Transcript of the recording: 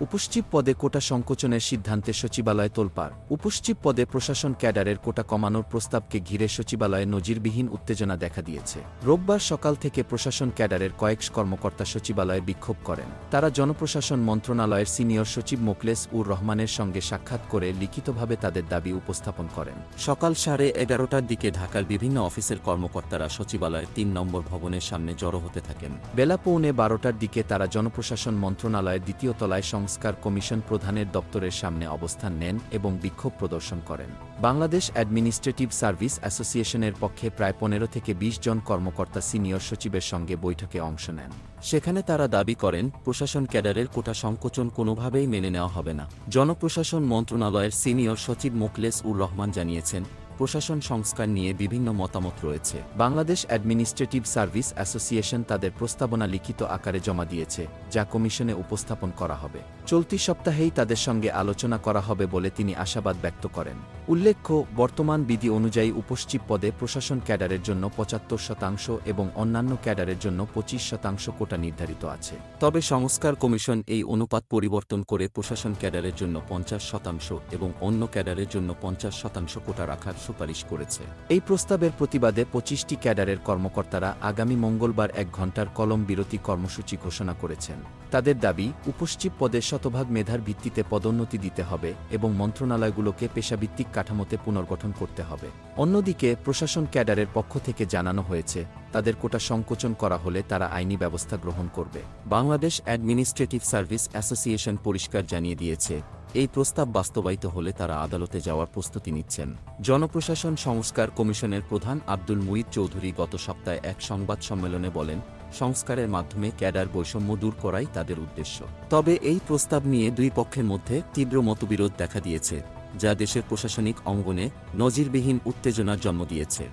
উপসচিব পদে কোটা সংকোচনের সিদ্ধান্তে সচিবালয়ে তোলপাড়। উপসচিব পদে প্রশাসন ক্যাডারের কোটা কমানোর প্রস্তাবকে ঘিরে সচিবালয়ে নজিরবিহীন উত্তেজনা দেখা দিয়েছে। রোববার সকাল থেকে প্রশাসন ক্যাডারের কয়েক কর্মকর্তা সচিবালয়ে বিক্ষোভ করেন। তারা জনপ্রশাসন মন্ত্রণালয়ের সিনিয়র সচিব মোখলেস উর রহমানের সঙ্গে সাক্ষাৎ করে লিখিতভাবে তাদের দাবি উপস্থাপন করেন। সকাল 11:30টার দিকে ঢাকার বিভিন্ন অফিসের কর্মকর্তারা সচিবালয়ের ৩ নম্বর ভবনের সামনে জড়ো হতে থাকেন। বেলা 11:15টার দিকে তারা জনপ্রশাসন মন্ত্রণালয়ের দ্বিতীয় তলায় সংস্কার কমিশন প্রধানের দপ্তরের সামনে অবস্থান নেন এবং বিক্ষোভ প্রদর্শন করেন। বাংলাদেশ অ্যাডমিনিস্ট্রেটিভ সার্ভিস অ্যাসোসিয়েশনের পক্ষে প্রায় 15 থেকে 20 জন কর্মকর্তা সিনিয়র সচিবের সঙ্গে বৈঠকে অংশ নেন। সেখানে তারা দাবি করেন, প্রশাসন ক্যাডারের কোটা সংকোচন কোনোভাবেই মেনে নেওয়া হবে না। জনপ্রশাসন মন্ত্রণালয়ের সিনিয়র সচিব মোখলেস উর রহমান জানিয়েছেন, প্রশাসন সংস্কার নিয়ে বিভিন্ন মতামত রয়েছে। বাংলাদেশ অ্যাডমিনিস্ট্রেটিভ সার্ভিস অ্যাসোসিয়েশন তাদের প্রস্তাবনা লিখিত আকারে জমা দিয়েছে, যা কমিশনে উপস্থাপন করা হবে। চলতি সপ্তাহেই তাদের সঙ্গে আলোচনা করা হবে বলে তিনি আশাবাদ ব্যক্ত করেন। উল্লেখ্য, বর্তমান বিধি অনুযায়ী উপসচিব পদে প্রশাসন ক্যাডারের জন্য 75% এবং অন্যান্য ক্যাডারের জন্য 25% কোটা নির্ধারিত আছে। তবে সংস্কার কমিশন এই অনুপাত পরিবর্তন করে প্রশাসন ক্যাডারের জন্য 50% এবং অন্য ক্যাডারের জন্য 50% কোটা রাখার সুপারিশ করেছে। এই প্রস্তাবের প্রতিবাদে 25টি ক্যাডারের কর্মকর্তারা আগামী মঙ্গলবার 1 ঘণ্টার কলম বিরতি কর্মসূচি ঘোষণা করেছেন। তাদের দাবি, উপসচিব পদে শতভাগ মেধার ভিত্তিতে পদোন্নতি দিতে হবে এবং মন্ত্রণালয়গুলোকে পেশাভিত্তিক কাঠামোতে পুনর্গঠন করতে হবে। অন্যদিকে প্রশাসন ক্যাডারের পক্ষ থেকে জানানো হয়েছে, তাদের কোটা সংকোচন করা হলে তারা আইনি ব্যবস্থা গ্রহণ করবে। বাংলাদেশ অ্যাডমিনিস্ট্রেটিভ সার্ভিস অ্যাসোসিয়েশন পরিষ্কার জানিয়ে দিয়েছে, এই প্রস্তাব বাস্তবায়িত হলে তারা আদালতে যাওয়ার প্রস্তুতি নিচ্ছেন। জনপ্রশাসন সংস্কার কমিশনের প্রধান আব্দুল মুঈদ চৌধুরী গত সপ্তাহে এক সংবাদ সম্মেলনে বলেন, সংস্কারের মাধ্যমে ক্যাডার বৈষম্য দূর করাই তাদের উদ্দেশ্য। তবে এই প্রস্তাব নিয়ে দুই পক্ষের মধ্যে তীব্র মতবিরোধ দেখা দিয়েছে, যা দেশের প্রশাসনিক অঙ্গনে নজিরবিহীন উত্তেজনার জন্ম দিয়েছে।